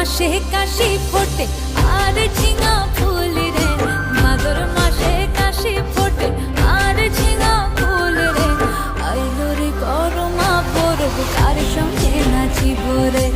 মাসে কাশি ফোটে আর ঝিঙা ফুল রে, ভাদর মাসে কাশি ফোটে আর ঝিঙা ফুল রে। আইলো রে করমা পরব কার সঙ্গে নাচিব রে।